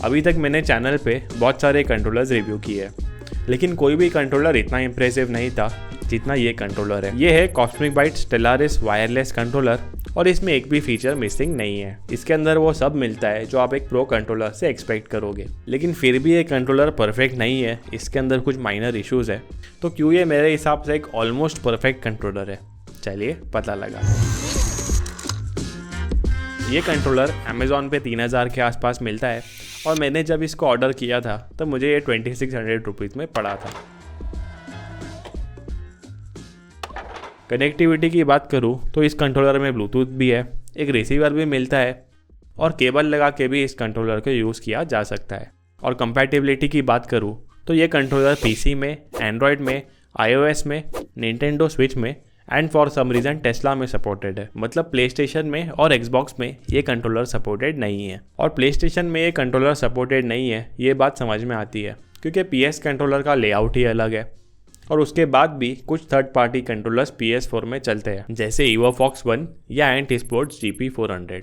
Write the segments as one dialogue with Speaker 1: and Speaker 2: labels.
Speaker 1: अभी तक मैंने चैनल पे बहुत सारे कंट्रोलर्स रिव्यू किए हैं, लेकिन कोई भी कंट्रोलर इतना इम्प्रेसिव नहीं था जितना ये कंट्रोलर है। ये है कॉस्मिक बाइट स्टेलारिस वायरलेस कंट्रोलर और इसमें एक भी फीचर मिसिंग नहीं है। इसके अंदर वो सब मिलता है जो आप एक प्रो कंट्रोलर से एक्सपेक्ट करोगे, लेकिन फिर भी ये कंट्रोलर परफेक्ट नहीं है। इसके अंदर कुछ माइनर इश्यूज है, तो क्यों ये मेरे हिसाब से एक ऑलमोस्ट परफेक्ट कंट्रोलर है, चलिए पता लगा। ये कंट्रोलर अमेज़ॉन पे 3000 के आसपास मिलता है और मैंने जब इसको ऑर्डर किया था तो मुझे ये 2600 रुपीज़ में पड़ा था। कनेक्टिविटी की बात करूँ तो इस कंट्रोलर में ब्लूटूथ भी है, एक रिसीवर भी मिलता है और केबल लगा के भी इस कंट्रोलर को यूज़ किया जा सकता है। और कंपैटिबिलिटी की बात करूँ तो ये कंट्रोलर पीसी में, एंड्रॉयड में, iOS में, निंटेंडो स्विच में and for some reason Tesla में सपोर्टेड है। मतलब प्लेस्टेशन में और एक्सबॉक्स में ये कंट्रोलर सपोर्टेड नहीं है। और प्लेस्टेशन में ये कंट्रोलर सपोर्टेड नहीं है ये बात समझ में आती है क्योंकि PS कंट्रोलर का लेआउट ही अलग है। और उसके बाद भी कुछ थर्ड पार्टी कंट्रोलर्स PS4 में चलते हैं, जैसे EvoFox 1 या एंटीस्पोर्ट्स GP400।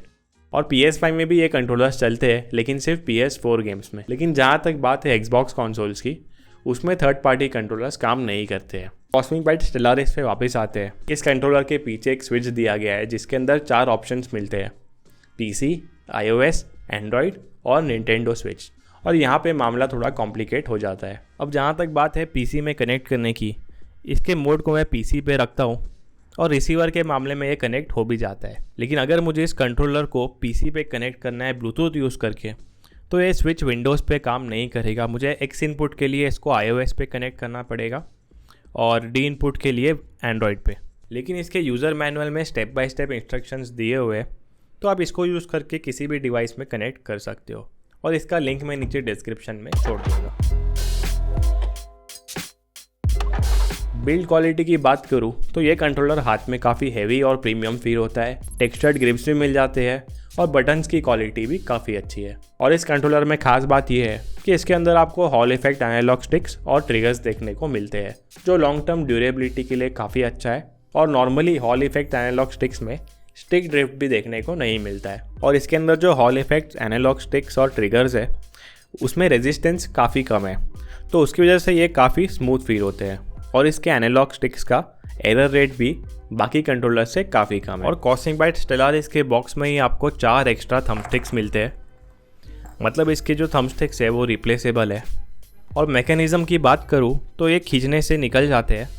Speaker 1: और PS5 में भी ये कंट्रोलर्स चलते हैं, लेकिन सिर्फ PS4 गेम्स में। लेकिन जहाँ तक बात है एक्सबॉक्स कंसोल्स की, उसमें थर्ड पार्टी कंट्रोलर्स काम नहीं करते हैं। कॉस्मिक बाइट स्टेलारिस पे वापस आते हैं। इस कंट्रोलर के पीछे एक स्विच दिया गया है जिसके अंदर 4 ऑप्शंस मिलते हैं, PC, iOS, एंड्रॉयड और निंटेंडो स्विच। और यहाँ पे मामला थोड़ा कॉम्प्लिकेट हो जाता है। अब जहाँ तक बात है PC में कनेक्ट करने की, इसके मोड को मैं PC पे रखता हूँ और रिसीवर के मामले में ये कनेक्ट हो भी जाता है। लेकिन अगर मुझे इस कंट्रोलर को PC पे कनेक्ट करना है ब्लूटूथ यूज़ करके, तो ये स्विच विंडोज़ पे काम नहीं करेगा। मुझे X इनपुट के लिए इसको iOS पे कनेक्ट करना पड़ेगा और D इनपुट के लिए एंड्रॉयड पे। लेकिन इसके यूज़र मैनुअल में स्टेप बाय स्टेप इंस्ट्रक्शंस दिए हुए हैं, तो आप इसको यूज़ करके किसी भी डिवाइस में कनेक्ट कर सकते हो और इसका लिंक मैं नीचे डिस्क्रिप्शन में छोड़ दूँगा। बिल्ड क्वालिटी की बात करूँ तो ये कंट्रोलर हाथ में काफ़ी हैवी और प्रीमियम फील होता है। टेक्सचर्ड ग्रिप्स भी मिल जाते हैं और बटन्स की क्वालिटी भी काफ़ी अच्छी है। और इस कंट्रोलर में खास बात यह है कि इसके अंदर आपको हॉल इफेक्ट एनालॉग स्टिक्स और ट्रिगर्स देखने को मिलते हैं, जो लॉन्ग टर्म ड्यूरेबिलिटी के लिए काफ़ी अच्छा है। और normally Hall effect analog sticks में स्टिक ड्रिफ्ट भी देखने को नहीं मिलता है। और इसके अंदर जो हॉल इफेक्ट एनालॉग स्टिक्स और ट्रिगर्स है उसमें रेजिस्टेंस काफ़ी कम है, तो उसकी वजह से ये काफ़ी स्मूथ फील होते हैं। और इसके एनालॉग स्टिक्स का एरर रेट भी बाकी कंट्रोलर से काफ़ी कम है। और कॉस्मिक बाइट स्टेलारिस के बॉक्स में ही आपको 4 एक्स्ट्रा थंबस्टिक्स मिलते हैं, मतलब इसके जो थंबस्टिक्स है वो रिप्लेसेबल है। और मैकेनिज़्म की बात करूँ तो ये खींचने से निकल जाते हैं,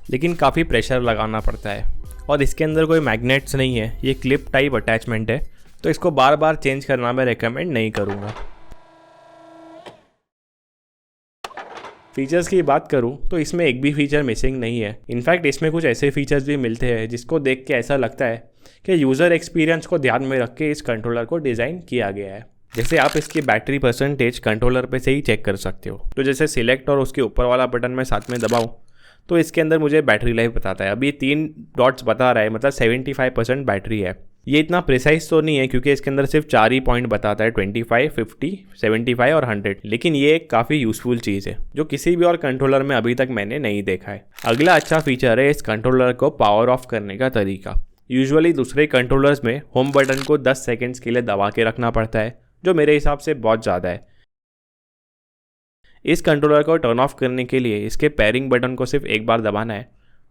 Speaker 1: लेकिन काफ़ी प्रेशर लगाना पड़ता है। और इसके अंदर कोई मैग्नेट्स नहीं है, ये क्लिप टाइप अटैचमेंट है, तो इसको बार बार चेंज करना मैं रेकमेंड नहीं करूँगा। फीचर्स की बात करूँ तो इसमें एक भी फीचर मिसिंग नहीं है। इनफैक्ट इसमें कुछ ऐसे फीचर्स भी मिलते हैं जिसको देख के ऐसा लगता है कि यूज़र एक्सपीरियंस को ध्यान में रख के इस कंट्रोलर को डिज़ाइन किया गया है। जैसे आप इसकी बैटरी परसेंटेज कंट्रोलर पे से ही चेक कर सकते हो। तो जैसे सिलेक्ट और उसके ऊपर वाला बटन मैं साथ में दबाऊँ तो इसके अंदर मुझे बैटरी लाइफ बताता है। अभी 3 डॉट्स बता रहा है, मतलब 75% बैटरी है। ये इतना प्रिसाइज तो नहीं है क्योंकि इसके अंदर सिर्फ 4 ही पॉइंट बताता है, 25, 50, 75 और 100। लेकिन ये एक काफ़ी यूज़फुल चीज़ है जो किसी भी और कंट्रोलर में अभी तक मैंने नहीं देखा है। अगला अच्छा फीचर है इस कंट्रोलर को पावर ऑफ करने का तरीका। यूजुअली दूसरे कंट्रोलर्स में होम बटन को 10 सेकेंड्स के लिए दबा के रखना पड़ता है, जो मेरे हिसाब से बहुत ज़्यादा है। इस कंट्रोलर को टर्न ऑफ करने के लिए इसके पेयरिंग बटन को सिर्फ एक बार दबाना है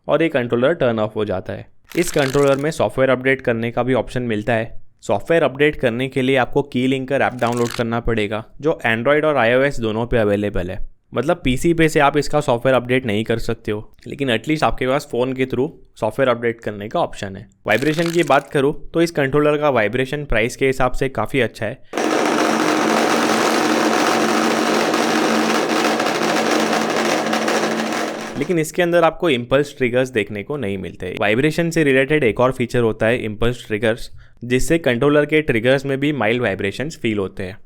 Speaker 1: और ये कंट्रोलर टर्न ऑफ हो जाता है। इस कंट्रोलर में सॉफ्टवेयर अपडेट करने का भी ऑप्शन मिलता है। सॉफ्टवेयर अपडेट करने के लिए आपको कीलिंकर ऐप डाउनलोड करना पड़ेगा, जो एंड्रॉयड और iOS दोनों पे अवेलेबल है। मतलब PC पे से आप इसका सॉफ्टवेयर अपडेट नहीं कर सकते हो, लेकिन एटलीस्ट आपके पास फ़ोन के थ्रू सॉफ्टवेयर अपडेट करने का ऑप्शन है। वाइब्रेशन की बात करूँ तो इस कंट्रोलर का वाइब्रेशन प्राइस के हिसाब से काफ़ी अच्छा है। लेकिन इसके अंदर आपको इम्पल्स ट्रिगर्स देखने को नहीं मिलते। वाइब्रेशन से रिलेटेड एक और फीचर होता है इम्पल्स ट्रिगर्स, जिससे कंट्रोलर के ट्रिगर्स में भी माइल्ड वाइब्रेशंस फील होते हैं।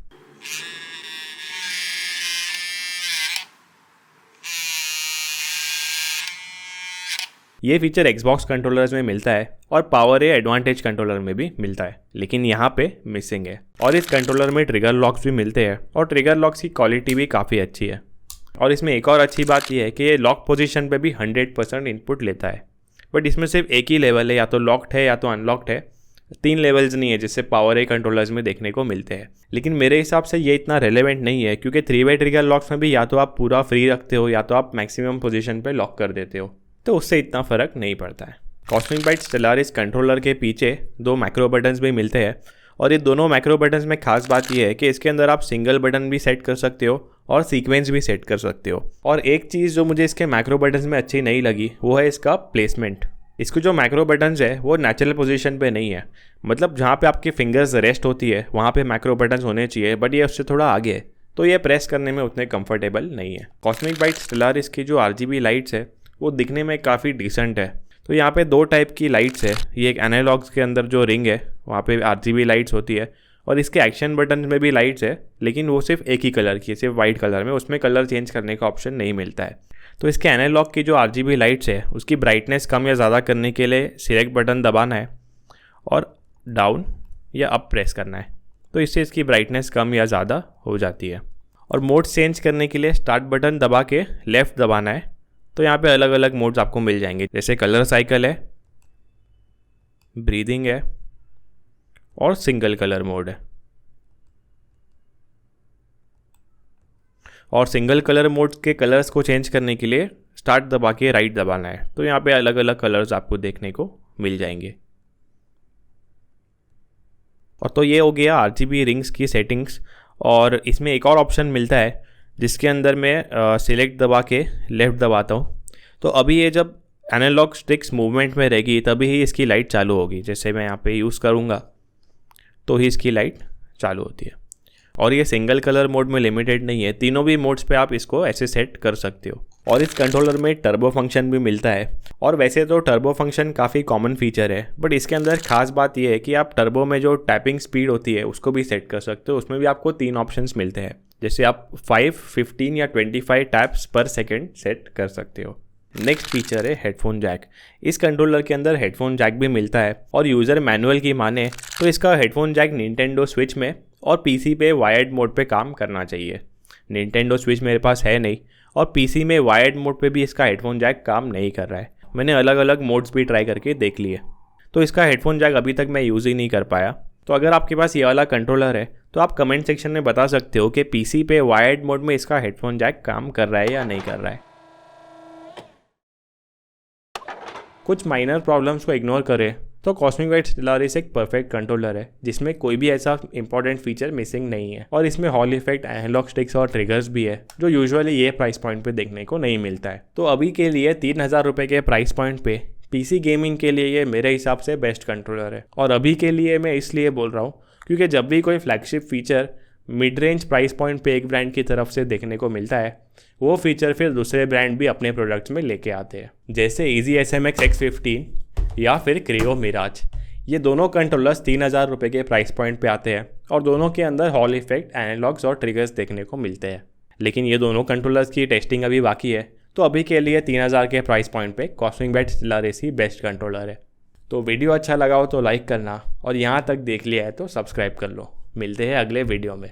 Speaker 1: ये फीचर एक्सबॉक्स कंट्रोलर्स में मिलता है और पावर ए एडवांटेज कंट्रोलर में भी मिलता है, लेकिन यहाँ पे मिसिंग है। और इस कंट्रोलर में ट्रिगर लॉक्स भी मिलते हैं और ट्रिगर लॉक्स की क्वालिटी भी काफ़ी अच्छी है। और इसमें एक और अच्छी बात यह है कि ये लॉक पोजीशन पे भी 100% इनपुट लेता है, बट इसमें सिर्फ एक ही लेवल है, या तो लॉक्ड है या तो अनलॉक्ड है। 3 लेवल्स नहीं है जिससे पावर ए कंट्रोलर्स में देखने को मिलते हैं। लेकिन मेरे हिसाब से ये इतना रेलेवेंट नहीं है, क्योंकि 3-वे ट्रिगर लॉक्स में भी या तो आप पूरा फ्री रखते हो या तो आप मैक्सिमम पोजीशन पे लॉक कर देते हो, तो उससे इतना फ़र्क नहीं पड़ता है। कॉस्मिक बाइट स्टेलारिस कंट्रोलर के पीछे 2 मैक्रो बटन्स भी मिलते हैं, और ये दोनों मैक्रो बटन्स में खास बात यह है कि इसके अंदर आप सिंगल बटन भी सेट कर सकते हो और सीक्वेंस भी सेट कर सकते हो। और एक चीज़ जो मुझे इसके मैक्रो बटन्स में अच्छी नहीं लगी वो है इसका प्लेसमेंट। इसको जो मैक्रो बटन्स है वो नेचुरल पोजीशन पे नहीं है, मतलब जहाँ पे आपकी फिंगर्स रेस्ट होती है वहाँ पे मैक्रो बटन्स होने चाहिए, बट ये उससे थोड़ा आगे है, तो ये प्रेस करने में उतने कंफर्टेबल नहीं है। कॉस्मिक बाइट स्टेलारिस की जो RGB लाइट्स है वो दिखने में काफ़ी डिसेंट है। तो यहाँ पे 2 टाइप की लाइट्स है। ये एक एनालॉग्स के अंदर जो रिंग है वहाँ पे RGB लाइट्स होती है, और इसके एक्शन बटन में भी लाइट्स है, लेकिन वो सिर्फ एक ही कलर की है, सिर्फ वाइट कलर में, उसमें कलर चेंज करने का ऑप्शन नहीं मिलता है। तो इसके एनालॉग की जो RGB लाइट्स है उसकी ब्राइटनेस कम या ज़्यादा करने के लिए सिलेक्ट बटन दबाना है और डाउन या अप प्रेस करना है, तो इससे इसकी ब्राइटनेस कम या ज़्यादा हो जाती है। और मोड चेंज करने के लिए स्टार्ट बटन दबा के लेफ़्ट दबाना है, तो यहाँ पे अलग अलग मोड्स आपको मिल जाएंगे, जैसे कलर साइकिल है, ब्रीदिंग है और सिंगल कलर मोड है। और सिंगल कलर मोड के कलर्स को चेंज करने के लिए स्टार्ट दबा के राइट दबाना है, तो यहाँ पे अलग अलग कलर्स आपको देखने को मिल जाएंगे। और तो ये हो गया RGB रिंग्स की सेटिंग्स। और इसमें एक और ऑप्शन मिलता है जिसके अंदर मैं सिलेक्ट दबा के लेफ़्ट दबाता हूँ, तो अभी ये जब एनालॉग स्टिक्स मूवमेंट में रहेगी तभी ही इसकी लाइट चालू होगी। जैसे मैं यहाँ पे यूज़ करूँगा तो ही इसकी लाइट चालू होती है। और ये सिंगल कलर मोड में लिमिटेड नहीं है, तीनों भी मोड्स पे आप इसको ऐसे सेट कर सकते हो। और इस कंट्रोलर में टर्बो फंक्शन भी मिलता है, और वैसे तो टर्बो फंक्शन काफ़ी कॉमन फीचर है, बट इसके अंदर खास बात यह है कि आप टर्बो में जो टैपिंग स्पीड होती है उसको भी सेट कर सकते हो। उसमें भी आपको 3 ऑप्शंस मिलते हैं, जैसे आप 5, 15 या 25 टैप्स पर सेकेंड सेट कर सकते हो। नेक्स्ट फीचर है हेडफोन जैक। इस कंट्रोलर के अंदर हेडफोन जैक भी मिलता है, और यूज़र मैनुअल की माने तो इसका हेडफोन जैक निंटेंडो स्विच में और PC पे वायर्ड मोड पे काम करना चाहिए। निंटेंडो स्विच मेरे पास है नहीं, और PC में वायर्ड मोड पे भी इसका हेडफोन जैक काम नहीं कर रहा है। मैंने अलग अलग मोड्स भी ट्राई करके देख लिए, तो इसका हेडफोन जैक अभी तक मैं यूज़ ही नहीं कर पाया। तो अगर आपके पास ये वाला कंट्रोलर है तो आप कमेंट सेक्शन में बता सकते हो कि PC पे वायर्ड मोड में इसका हेडफोन जैक काम कर रहा है या नहीं कर रहा है। कुछ माइनर प्रॉब्लम्स को इग्नोर करें तो कॉस्मिक बाइट स्टेलारिस एक परफेक्ट कंट्रोलर है जिसमें कोई भी ऐसा इंपॉर्टेंट फीचर मिसिंग नहीं है, और इसमें हॉल इफेक्ट, एनालॉग स्टिक्स और ट्रिगर्स भी है जो यूजुअली ये प्राइस पॉइंट पे देखने को नहीं मिलता है। तो अभी के लिए 3000 रुपये के प्राइस पॉइंट पे PC गेमिंग के लिए ये मेरे हिसाब से बेस्ट कंट्रोलर है। और अभी के लिए मैं इसलिए बोल रहा हूँ क्योंकि जब भी कोई flagship feature mid range price point पे एक ब्रांड की तरफ से देखने को मिलता है, वो फीचर फिर दूसरे ब्रांड भी अपने प्रोडक्ट्स में लेके आते हैं, जैसे Easy SMX X15 या फिर क्रियो मिराज। ये दोनों कंट्रोलर्स 3000 रुपये के प्राइस पॉइंट पे आते हैं, और दोनों के अंदर हॉल इफेक्ट, एनालॉग्स और ट्रिगर्स देखने को मिलते हैं। लेकिन ये दोनों कंट्रोलर्स की टेस्टिंग अभी बाकी है, तो अभी के लिए 3000 के प्राइस पॉइंट पे कॉस्मिक बाइट स्टेलारिस ही बेस्ट कंट्रोलर है। तो वीडियो अच्छा लगा हो तो लाइक करना, और यहाँ तक देख लिया है तो सब्सक्राइब कर लो। मिलते हैं अगले वीडियो में।